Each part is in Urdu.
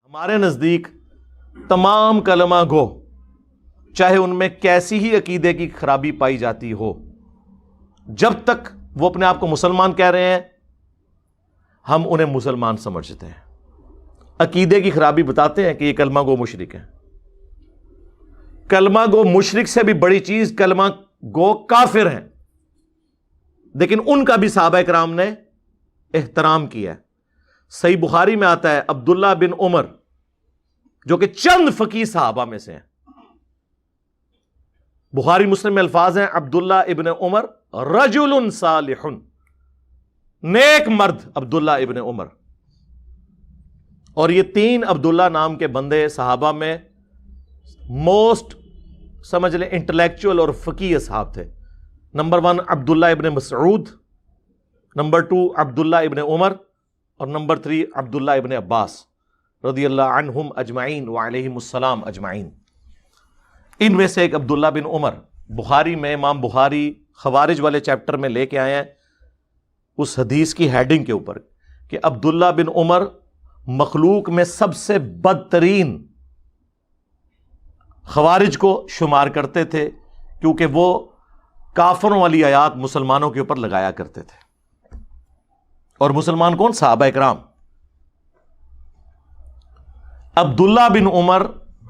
ہمارے نزدیک تمام کلمہ گو چاہے ان میں کیسی ہی عقیدے کی خرابی پائی جاتی ہو، جب تک وہ اپنے آپ کو مسلمان کہہ رہے ہیں ہم انہیں مسلمان سمجھتے ہیں۔ عقیدے کی خرابی بتاتے ہیں کہ یہ کلمہ گو مشرک ہیں۔ کلمہ گو مشرک سے بھی بڑی چیز کلمہ گو کافر ہیں، لیکن ان کا بھی صحابہ کرام نے احترام کیا ہے۔ صحیح بخاری میں آتا ہے عبداللہ بن عمر جو کہ چند فقیہ صحابہ میں سے ہیں، بخاری مسلم میں الفاظ ہیں عبداللہ ابن عمر رجل صالح، نیک مرد عبداللہ ابن عمر۔ اور یہ تین عبداللہ نام کے بندے صحابہ میں موسٹ سمجھ لیں انٹلیکچوئل اور فقیہ اصحاب تھے۔ نمبر 1 عبداللہ ابن مسعود، نمبر 2 عبداللہ ابن عمر، اور نمبر 3 عبداللہ ابن عباس رضی اللہ عنہم اجمعین وعلیہم السلام اجمعین۔ ان میں سے ایک عبداللہ بن عمر بخاری میں امام بخاری خوارج والے چیپٹر میں لے کے آئے ہیں اس حدیث کی ہیڈنگ کے اوپر کہ عبداللہ بن عمر مخلوق میں سب سے بدترین خوارج کو شمار کرتے تھے، کیونکہ وہ کافروں والی آیات مسلمانوں کے اوپر لگایا کرتے تھے۔ اور مسلمان کون؟ صحابہ اکرام۔ عبداللہ بن عمر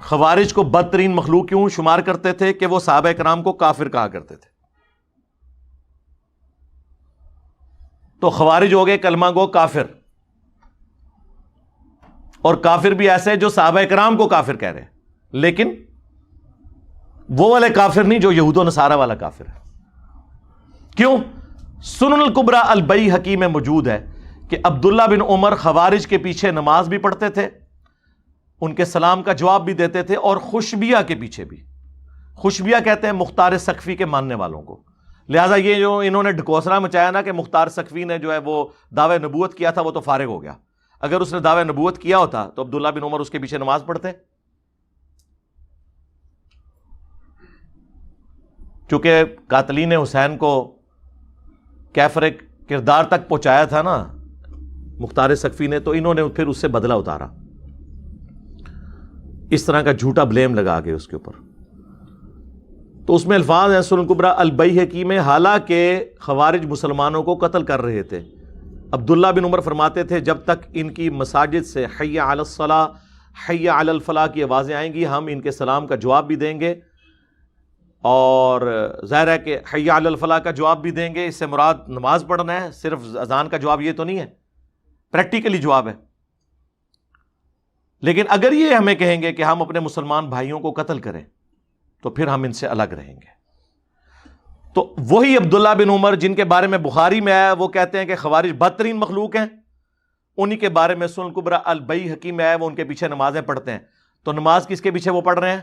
خوارج کو بدترین مخلوق کیوں شمار کرتے تھے؟ کہ وہ صحابہ کرام کو کافر کہا کرتے تھے۔ تو خوارج ہو گئے کلمہ گو کافر، اور کافر بھی ایسے جو صحابہ کرام کو کافر کہہ رہے ہیں، لیکن وہ والے کافر نہیں جو یہود و نصارہ والا کافر ہے۔ کیوں؟ سنن الکبریٰ البیہقی میں موجود ہے کہ عبداللہ بن عمر خوارج کے پیچھے نماز بھی پڑھتے تھے، ان کے سلام کا جواب بھی دیتے تھے، اور خوشبیہ کے پیچھے بھی۔ خوشبیہ کہتے ہیں مختار سقفی کے ماننے والوں کو، لہٰذا یہ جو انہوں نے ڈھکوسلا مچایا نا کہ مختار سقفی نے جو ہے وہ دعوی نبوت کیا تھا، وہ تو فارغ ہو گیا۔ اگر اس نے دعوی نبوت کیا ہوتا تو عبداللہ بن عمر اس کے پیچھے نماز پڑھتے، چونکہ قاتلین حسین کو کیفر کردار تک پہنچایا تھا نا مختار سقفی نے، تو انہوں نے پھر اس سے بدلہ اتارا، اس طرح کا جھوٹا بلیم لگا کے اس کے اوپر۔ تو اس میں الفاظ ہیں سنن الکبریٰ البیہقی میں، حالانکہ خوارج مسلمانوں کو قتل کر رہے تھے، عبداللہ بن عمر فرماتے تھے جب تک ان کی مساجد سے حی علی الصلاۃ حی علی الفلاح کی آوازیں آئیں گی ہم ان کے سلام کا جواب بھی دیں گے، اور ظاہر ہے کہ حی علی الفلاح کا جواب بھی دیں گے، اس سے مراد نماز پڑھنا ہے، صرف اذان کا جواب یہ تو نہیں ہے، پریکٹیکلی جواب ہے۔ لیکن اگر یہ ہمیں کہیں گے کہ ہم اپنے مسلمان بھائیوں کو قتل کریں تو پھر ہم ان سے الگ رہیں گے۔ تو وہی عبداللہ بن عمر جن کے بارے میں بخاری میں آیا وہ کہتے ہیں کہ خوارج بدترین مخلوق ہیں، انہی کے بارے میں سنن الکبریٰ البیہقی میں آیا وہ ان کے پیچھے نمازیں پڑھتے ہیں۔ تو نماز کس کے پیچھے وہ پڑھ رہے ہیں؟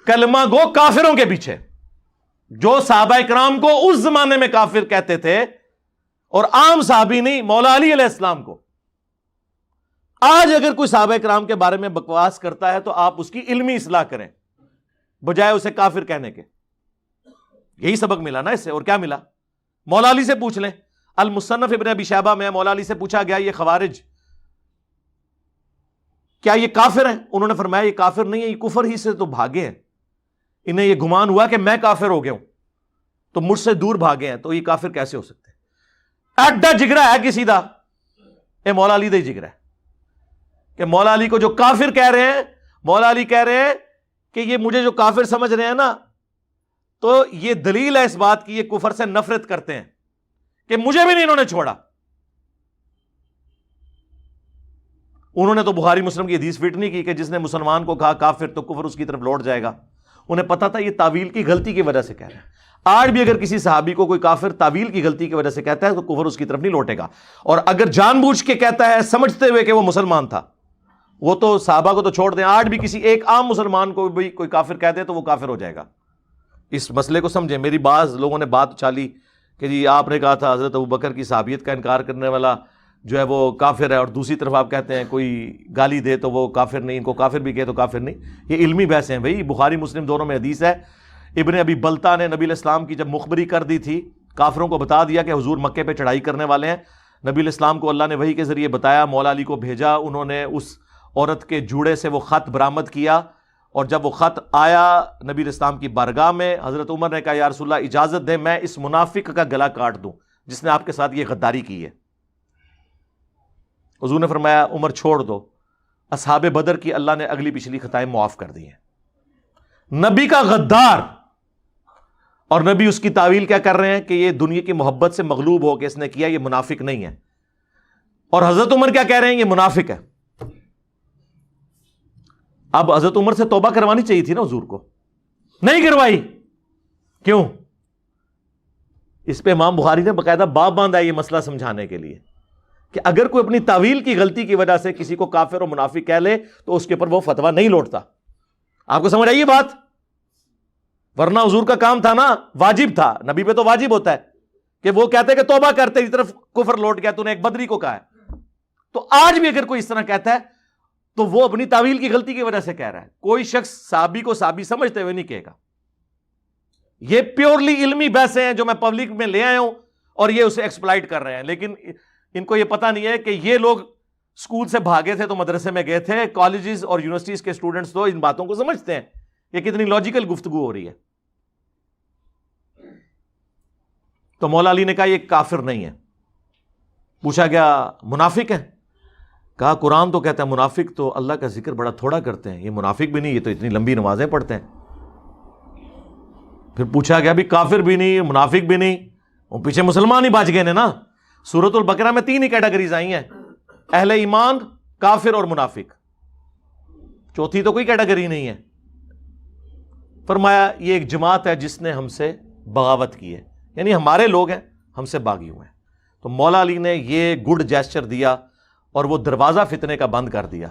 کلمہ گو کافروں کے پیچھے، جو صحابہ اکرام کو اس زمانے میں کافر کہتے تھے، اور عام صحابی نہیں، مولا علی علیہ السلام کو۔ آج اگر کوئی صحابہ اکرام کے بارے میں بکواس کرتا ہے تو آپ اس کی علمی اصلاح کریں بجائے اسے کافر کہنے کے۔ یہی سبق ملا نا اس سے، اور کیا ملا؟ مولا علی سے پوچھ لیں، المصنف ابن ابی شیبہ میں مولا علی سے پوچھا گیا یہ خوارج کیا یہ کافر ہیں؟ انہوں نے فرمایا یہ کافر نہیں ہے، یہ کفر ہی سے تو بھاگے ہیں، انہیں یہ گمان ہوا کہ میں کافر ہو گیا ہوں تو مجھ سے دور بھاگے ہیں، تو یہ کافر کیسے ہو سکتے ہیں؟ ایڈا جگرا ہے کسی دا، اے مولا علی دا ہی جگرا ہے کہ مولا علی کو جو کافر کہہ رہے ہیں، مولا علی کہہ رہے ہیں کہ یہ مجھے جو کافر سمجھ رہے ہیں نا، تو یہ دلیل ہے اس بات کی یہ کفر سے نفرت کرتے ہیں کہ مجھے بھی نہیں انہوں نے چھوڑا۔ انہوں نے تو بخاری مسلم کی حدیث فٹ نہیں کی کہ جس نے مسلمان کو کہا کافر تو کفر اس کی طرف لوٹ جائے گا، انہیں پتا تھا یہ تعویل کی غلطی کی وجہ سے کہہ رہے ہیں۔ آج بھی اگر کسی صحابی کو کوئی کافر تعویل کی غلطی کی وجہ سے کہتا ہے تو کفر اس کی طرف نہیں لوٹے گا، اور اگر جان بوجھ کے کہتا ہے سمجھتے ہوئے کہ وہ مسلمان تھا، وہ تو صحابہ کو تو چھوڑ دیں، آج بھی کسی ایک عام مسلمان کو بھی کوئی کافر کہہ دے تو وہ کافر ہو جائے گا۔ اس مسئلے کو سمجھیں۔ میری بعض لوگوں نے بات چالی کہ جی آپ نے کہا تھا حضرت ابوبکر کی صحابیت کا انکار کرنے والا جو ہے وہ کافر ہے، اور دوسری طرف آپ کہتے ہیں کوئی گالی دے تو وہ کافر نہیں، ان کو کافر بھی کہے تو کافر نہیں۔ یہ علمی بحث ہیں بھائی، بخاری مسلم دونوں میں حدیث ہے۔ ابن ابی بلتا نے نبی علیہ السلام کی جب مخبری کر دی تھی، کافروں کو بتا دیا کہ حضور مکے پہ چڑھائی کرنے والے ہیں، نبی علیہ السلام کو اللہ نے وحی کے ذریعے بتایا، مولا علی کو بھیجا، انہوں نے اس عورت کے جوڑے سے وہ خط برآمد کیا، اور جب وہ خط آیا نبی علیہ السلام کی بارگاہ میں، حضرت عمر نے کہا یا رسول اللہ اجازت دیں میں اس منافق کا گلا کاٹ دوں جس نے آپ کے ساتھ یہ غداری کی ہے۔ حضور نے فرمایا عمر چھوڑ دو، اصحاب بدر کی اللہ نے اگلی پچھلی خطائیں معاف کر دی ہیں۔ نبی کا غدار، اور نبی اس کی تعویل کیا کر رہے ہیں کہ یہ دنیا کی محبت سے مغلوب ہو کے اس نے کیا، یہ منافق نہیں ہے۔ اور حضرت عمر کیا کہہ رہے ہیں؟ یہ منافق ہے۔ اب حضرت عمر سے توبہ کروانی چاہیے تھی نا حضور کو، نہیں کروائی، کیوں؟ اس پہ امام بخاری نے باقاعدہ باب باندھا ہے یہ مسئلہ سمجھانے کے لیے کہ اگر کوئی اپنی تعویل کی غلطی کی وجہ سے کسی کو کافر اور منافق کہہ لے تو اس کے اوپر وہ فتویٰ نہیں لوٹتا۔ آپ کو سمجھ آئی یہ بات؟ ورنہ حضور کا کام تھا نا، واجب تھا، نبی پہ تو واجب ہوتا ہے کہ وہ کہتے کہ توبہ کرتے اس طرف کفر لوٹ گیا، تو نے ایک بدری کو کہا ہے۔ تو آج بھی اگر کوئی اس طرح کہتا ہے تو وہ اپنی تعویل کی غلطی کی وجہ سے کہہ رہا ہے، کوئی شخص صحابی کو صحابی سمجھتے ہوئے نہیں کہے گا۔ یہ پیورلی علمی بحثیں ہیں جو میں پبلک میں لے آیا ہوں اور یہ اسے ایکسپلائٹ کر رہے ہیں، لیکن ان کو یہ پتہ نہیں ہے کہ یہ لوگ اسکول سے بھاگے تھے تو مدرسے میں گئے تھے، کالجز اور یونیورسٹیز کے اسٹوڈنٹس تو ان باتوں کو سمجھتے ہیں، یہ کتنی لاجیکل گفتگو ہو رہی ہے۔ تو مولا علی نے کہا یہ کافر نہیں ہے۔ پوچھا گیا منافق ہے؟ کہا قرآن تو کہتا ہے منافق تو اللہ کا ذکر بڑا تھوڑا کرتے ہیں، یہ منافق بھی نہیں، یہ تو اتنی لمبی نمازیں پڑھتے ہیں۔ پھر پوچھا گیا بھی کافر بھی نہیں منافق بھی نہیں، وہ پیچھے مسلمان ہی بچ گئے نا۔ سورۃ البقرہ میں 3 ہی کیٹیگریز آئی ہیں، اہل ایمان، کافر اور منافق، چوتھی تو کوئی کیٹیگری نہیں ہے۔ فرمایا یہ ایک جماعت ہے جس نے ہم سے بغاوت کی ہے، یعنی ہمارے لوگ ہیں، ہم سے باغی ہوئے ہیں۔ تو مولا علی نے یہ گڈ جیسچر دیا اور وہ دروازہ فتنے کا بند کر دیا۔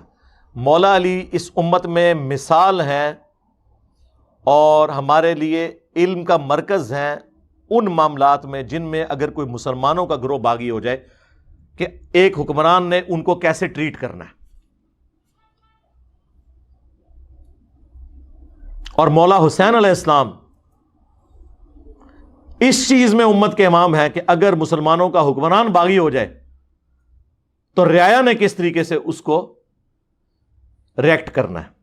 مولا علی اس امت میں مثال ہیں اور ہمارے لیے علم کا مرکز ہیں ان معاملات میں جن میں اگر کوئی مسلمانوں کا گروہ باغی ہو جائے کہ ایک حکمران نے ان کو کیسے ٹریٹ کرنا ہے۔ اور مولا حسین علیہ السلام اس چیز میں امت کے امام ہے کہ اگر مسلمانوں کا حکمران باغی ہو جائے تو رعایا نے کس طریقے سے اس کو ریئیکٹ کرنا ہے۔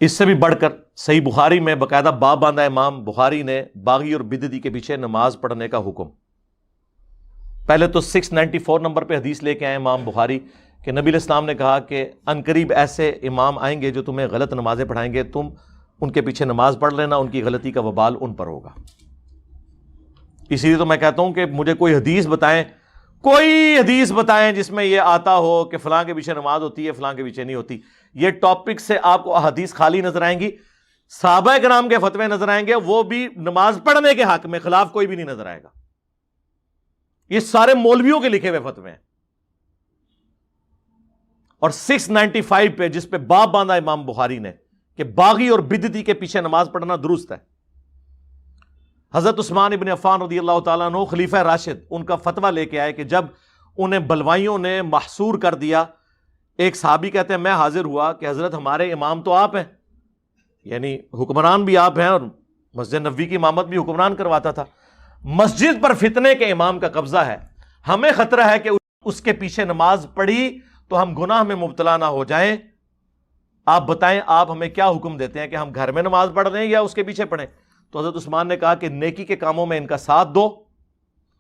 اس سے بھی بڑھ کر صحیح بخاری میں باقاعدہ باب باندھا امام بخاری نے باغی اور بدعتی کے پیچھے نماز پڑھنے کا حکم۔ پہلے تو 694 نمبر پہ حدیث لے کے آئے امام بخاری کہ نبی علیہ السلام نے کہا کہ عنقریب ایسے امام آئیں گے جو تمہیں غلط نمازیں پڑھائیں گے، تم ان کے پیچھے نماز پڑھ لینا، ان کی غلطی کا وبال ان پر ہوگا۔ اسی لیے تو میں کہتا ہوں کہ مجھے کوئی حدیث بتائیں، کوئی حدیث بتائیں جس میں یہ آتا ہو کہ فلاں کے پیچھے نماز ہوتی ہے، فلاں کے پیچھے نہیں ہوتی۔ یہ ٹاپک سے آپ کو حدیث خالی نظر آئیں گی، صحابہ کرام کے فتوے نظر آئیں گے، وہ بھی نماز پڑھنے کے حق میں خلاف کوئی بھی نہیں نظر آئے گا۔ یہ سارے مولویوں کے لکھے ہوئے فتوے ہیں۔ اور 695 پہ جس پہ باب باندھا امام بخاری نے کہ باغی اور بدعتی کے پیچھے نماز پڑھنا درست ہے، حضرت عثمان ابن عفان رضی اللہ تعالیٰ عنہ خلیفہ راشد ان کا فتویٰ لے کے آئے کہ جب انہیں بلوائیوں نے محصور کر دیا، ایک صحابی کہتے ہیں میں حاضر ہوا کہ حضرت ہمارے امام تو آپ ہیں، یعنی حکمران بھی آپ ہیں، اور مسجد نبوی کی امامت بھی حکمران کرواتا تھا، مسجد پر فتنے کے امام کا قبضہ ہے، ہمیں خطرہ ہے کہ اس کے پیچھے نماز پڑھی تو ہم گناہ میں مبتلا نہ ہو جائیں، آپ بتائیں آپ ہمیں کیا حکم دیتے ہیں کہ ہم گھر میں نماز پڑھ رہے ہیں یا اس کے پیچھے پڑھیں؟ تو حضرت عثمان نے کہا کہ نیکی کے کاموں میں ان کا ساتھ دو،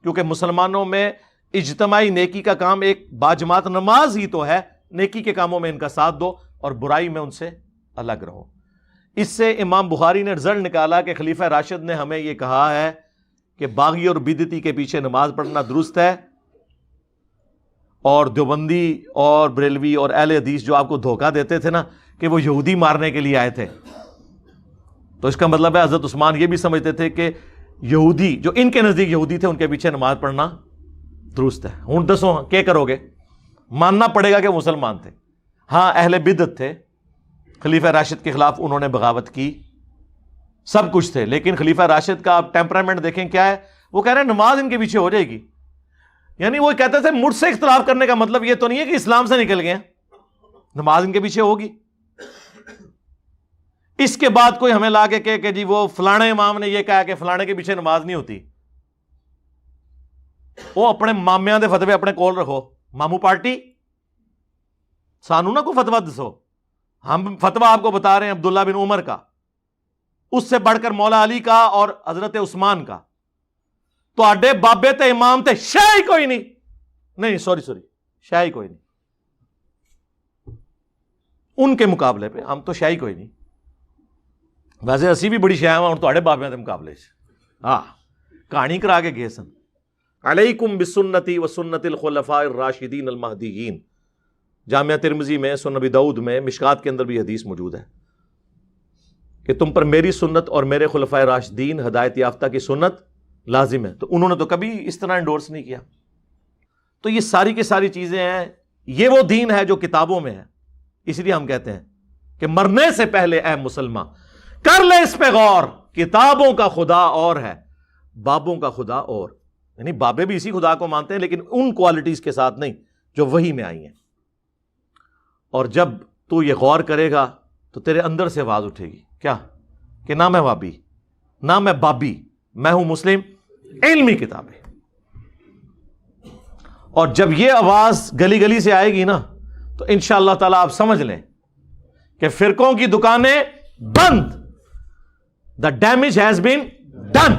کیونکہ مسلمانوں میں اجتماعی نیکی کا کام ایک باجماعت نماز ہی تو ہے، نیکی کے کاموں میں ان کا ساتھ دو اور برائی میں ان سے الگ رہو۔ اس سے امام بخاری نے رزلٹ نکالا کہ خلیفہ راشد نے ہمیں یہ کہا ہے کہ باغی اور بدعتی کے پیچھے نماز پڑھنا درست ہے، اور دیوبندی اور بریلوی اور اہل حدیث جو آپ کو دھوکہ دیتے تھے نا کہ وہ یہودی مارنے کے لیے آئے تھے، تو اس کا مطلب ہے حضرت عثمان یہ بھی سمجھتے تھے کہ یہودی جو ان کے نزدیک یہودی تھے ان کے پیچھے نماز پڑھنا درست ہے۔ ہوں دسو کیا کرو گے؟ ماننا پڑے گا کہ وہ مسلمان تھے، ہاں اہل بدعت تھے، خلیفہ راشد کے خلاف انہوں نے بغاوت کی، سب کچھ تھے، لیکن خلیفہ راشد کا آپ ٹیمپرامنٹ دیکھیں کیا ہے، وہ کہہ رہے ہیں نماز ان کے پیچھے ہو جائے گی، یعنی وہ کہتے تھے مجھ سے اختلاف کرنے کا مطلب یہ تو نہیں ہے کہ اسلام سے نکل گئے، نماز ان کے پیچھے ہوگی۔ اس کے بعد کوئی ہمیں لا کے کہے کہ جی وہ فلانے امام نے یہ کہا کہ فلانے کے پیچھے نماز نہیں ہوتی، وہ اپنے مامیاں دے فتوے اپنے کول رکھو، مامو پارٹی سانو نہ کوئی فتوا دسو، ہم فتوا آپ کو بتا رہے ہیں عبداللہ بن عمر کا، اس سے بڑھ کر مولا علی کا اور حضرت عثمان کا، تو آڈے بابے تے امام تے شاہی کوئی نہیں سوری شاہی کوئی نہیں، ان کے مقابلے پہ ہم تو شاہی کوئی نہیں، ویسے اسی بھی بڑی شاہ ہوں تھوڑے بابے کے مقابلے ہاں کہانی کرا کے گئے سن۔ علیکم بسنتی و سنت الخلفاء الراشدین المہدیین، جامعہ ترمذی میں، سنن ابی داؤد میں، مشکات کے اندر بھی حدیث موجود ہے کہ تم پر میری سنت اور میرے خلفائے راشدین ہدایت یافتہ کی سنت لازم ہے، تو انہوں نے تو کبھی اس طرح انڈورس نہیں کیا۔ تو یہ ساری کی ساری چیزیں ہیں، یہ وہ دین ہے جو کتابوں میں ہے، اس لیے ہم کہتے ہیں کہ مرنے سے پہلے اے مسلمان کر لے اس پہ غور، کتابوں کا خدا اور ہے، بابوں کا خدا اور، یعنی بابے بھی اسی خدا کو مانتے ہیں لیکن ان کوالٹیز کے ساتھ نہیں جو وحی میں آئی ہیں۔ اور جب تو یہ غور کرے گا تو تیرے اندر سے آواز اٹھے گی، کیا کہ نہ میں وابی نہ میں بابی، میں ہوں مسلم، علمی کتابیں۔ اور جب یہ آواز گلی گلی سے آئے گی نا تو انشاءاللہ تعالیٰ آپ سمجھ لیں کہ فرقوں کی دکانیں بند، the damage has been done.